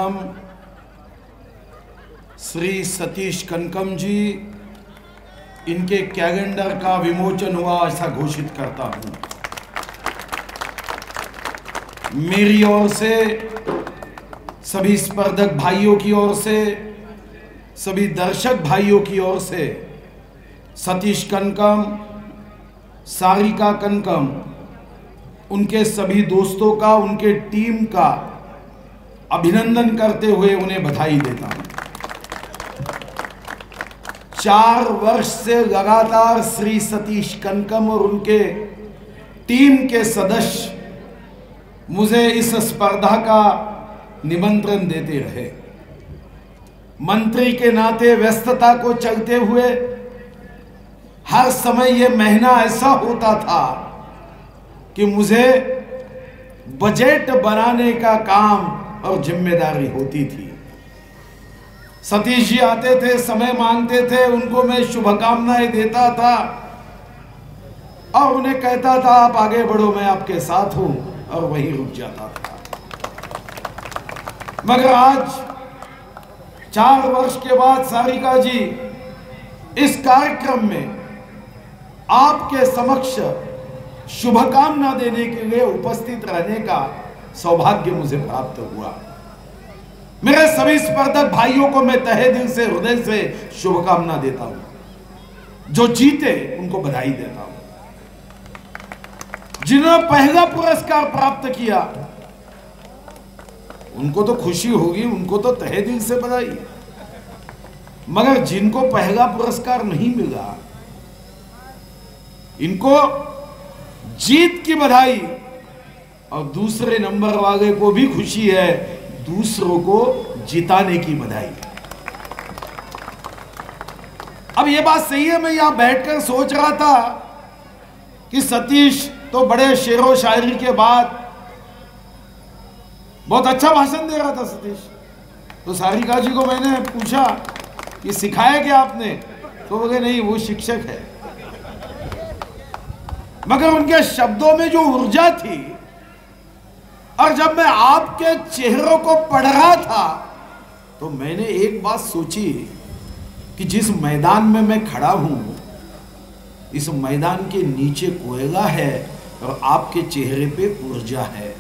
कनकम, श्री सतीश कनकम जी, इनके कैलेंडर का विमोचन हुआ ऐसा घोषित करता हूं। मेरी ओर से, सभी स्पर्धक भाइयों की ओर से, सभी दर्शक भाइयों की ओर से सतीश कनकम, सारिका कनकम, उनके सभी दोस्तों का, उनके टीम का अभिनंदन करते हुए उन्हें बधाई देता हूं। 4 वर्ष से लगातार श्री सतीश कनकम और उनके टीम के सदस्य मुझे इस स्पर्धा का निमंत्रण देते रहे। मंत्री के नाते व्यस्तता को चलते हुए हर समय यह महीना ऐसा होता था कि मुझे बजट बनाने का काम और जिम्मेदारी होती थी। सतीश जी आते थे, समय मांगते थे, उनको मैं शुभकामनाएं देता था और उन्हें कहता था आप आगे बढ़ो, मैं आपके साथ हूं, और वहीं रुक जाता था। मगर आज 4 वर्ष के बाद सारिका जी इस कार्यक्रम में आपके समक्ष शुभकामना देने के लिए उपस्थित रहने का सौभाग्य मुझे प्राप्त हुआ। मेरे सभी स्पर्धक भाइयों को मैं तहे दिल से, हृदय से शुभकामना देता हूं। जो जीते उनको बधाई देता हूं। जिन्होंने पहला पुरस्कार प्राप्त किया उनको तो खुशी होगी, उनको तो तहे दिल से बधाई। मगर जिनको पहला पुरस्कार नहीं मिला, इनको जीत की बधाई, और दूसरे नंबर वाले को भी खुशी है, दूसरों को जिताने की बधाई। अब यह बात सही है, मैं यहां बैठकर सोच रहा था कि सतीश तो बड़े शेरो शायरी के बाद बहुत अच्छा भाषण दे रहा था सतीश। तो सारिका जी को मैंने पूछा कि सिखाया क्या आपने, तो बोले नहीं, वो शिक्षक है। मगर उनके शब्दों में जो ऊर्जा थी, और जब मैं आपके चेहरों को पढ़ रहा था तो मैंने एक बात सोची कि जिस मैदान में मैं खड़ा हूं, इस मैदान के नीचे कोयला है और आपके चेहरे पे ऊर्जा है।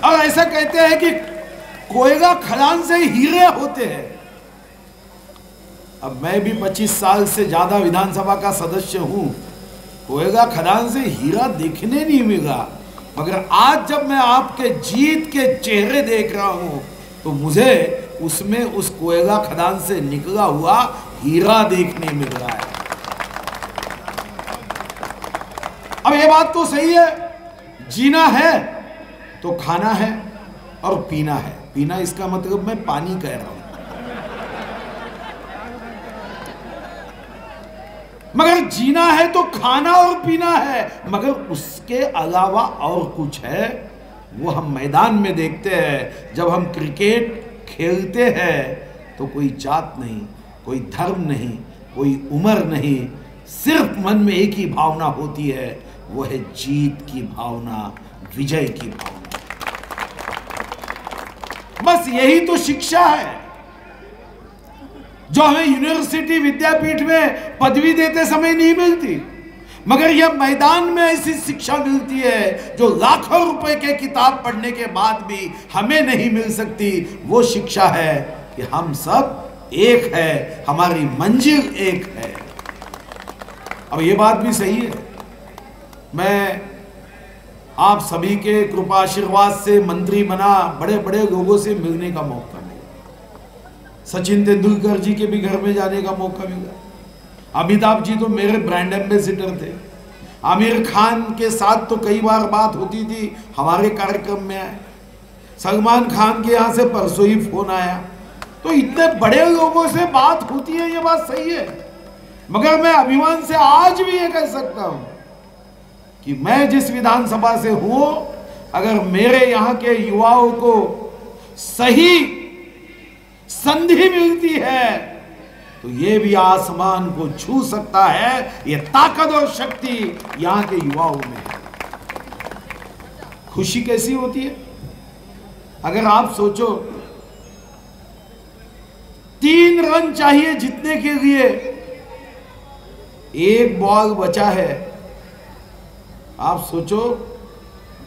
और ऐसा कहते हैं कि कोयला खदान से हीरे होते हैं। अब मैं भी 25 साल से ज्यादा विधानसभा का सदस्य हूं, कोयला खदान से हीरा देखने नहीं मिला, मगर आज जब मैं आपके जीत के चेहरे देख रहा हूं तो मुझे उसमें उस कोयला खदान से निकला हुआ हीरा देखने मिल रहा है। अब ये बात तो सही है, जीना है तो खाना है और पीना है। पीना इसका मतलब मैं पानी कह रहा हूं। मगर जीना है तो खाना और पीना है, मगर उसके अलावा और कुछ है, वो हम मैदान में देखते हैं। जब हम क्रिकेट खेलते हैं तो कोई जात नहीं, कोई धर्म नहीं, कोई उम्र नहीं, सिर्फ मन में एक ही भावना होती है, वो है जीत की भावना, विजय की भावना। बस यही तो शिक्षा है जो हमें यूनिवर्सिटी, विद्यापीठ में पदवी देते समय नहीं मिलती, मगर यह मैदान में ऐसी शिक्षा मिलती है जो लाखों रुपए के किताब पढ़ने के बाद भी हमें नहीं मिल सकती। वो शिक्षा है कि हम सब एक है, हमारी मंजिल एक है। अब ये बात भी सही है, मैं आप सभी के कृपा आशीर्वाद से मंत्री बना, बड़े बड़े लोगों से मिलने का मौका मिला। सचिन तेंदुलकर जी के भी घर में जाने का मौका मिला। अमिताभ जी तो मेरे ब्रांड एम्बेसडर थे। आमिर खान के साथ तो कई बार बात होती थी, हमारे कार्यक्रम में आए। सलमान खान के यहाँ से परसों ही फोन आया। तो इतने बड़े लोगों से बात होती है, ये बात सही है। मगर मैं अभिमान से आज भी ये कह सकता हूं कि मैं जिस विधानसभा से हूं, अगर मेरे यहाँ के युवाओं को सही संधि मिलती है तो ये भी आसमान को छू सकता है। ये ताकत और शक्ति यहाँ के युवाओं में है। खुशी कैसी होती है? अगर आप सोचो 3 रन चाहिए जीतने के लिए, 1 बॉल बचा है। आप सोचो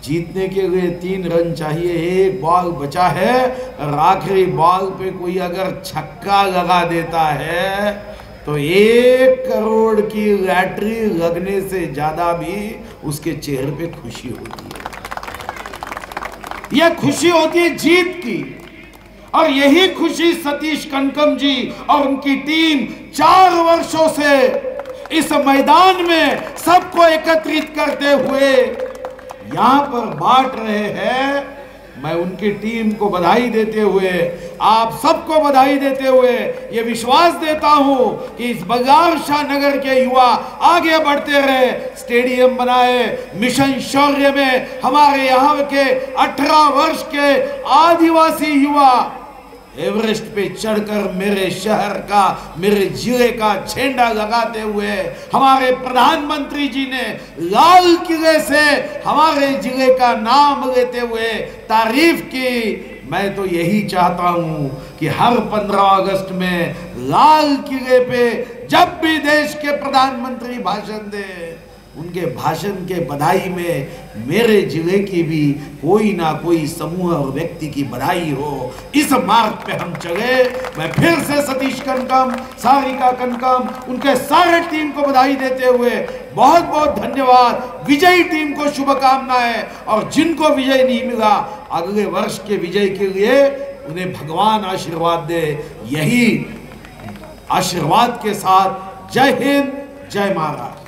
जीतने के लिए 3 रन चाहिए, 1 बॉल बचा है, और आखिरी बॉल पे कोई अगर छक्का लगा देता है तो 1 करोड़ की लॉटरी लगने से ज्यादा भी उसके चेहरे पे खुशी होती है। यह खुशी होती है जीत की, और यही खुशी सतीश कनकम जी और उनकी टीम 4 वर्षों से इस मैदान में सबको एकत्रित करते हुए यहां पर बांट रहे हैं। मैं उनकी टीम को बधाई देते हुए, आप सबको बधाई देते हुए ये विश्वास देता हूं कि इस बघार शाह नगर के युवा आगे बढ़ते रहे, स्टेडियम बनाए, मिशन शौर्य में हमारे यहाँ के 18 वर्ष के आदिवासी युवा एवरेस्ट पे चढ़कर मेरे शहर का, मेरे जिले का झंडा लगाते हुए, हमारे प्रधानमंत्री जी ने लाल किले से हमारे जिले का नाम लेते हुए तारीफ की। मैं तो यही चाहता हूं कि हर 15 अगस्त में लाल किले पे जब भी देश के प्रधानमंत्री भाषण दे, उनके भाषण के बधाई में मेरे जिले की भी कोई ना कोई समूह और व्यक्ति की बधाई हो। इस मार्ग पे हम चले। मैं फिर से सतीश कनकम, सारिका कनकम, उनके सारे टीम को बधाई देते हुए बहुत बहुत धन्यवाद। विजयी टीम को शुभकामनाएं, और जिनको विजय नहीं मिला अगले वर्ष के विजय के लिए उन्हें भगवान आशीर्वाद दे। यही आशीर्वाद के साथ जय हिंद, जय महाराष्ट्र।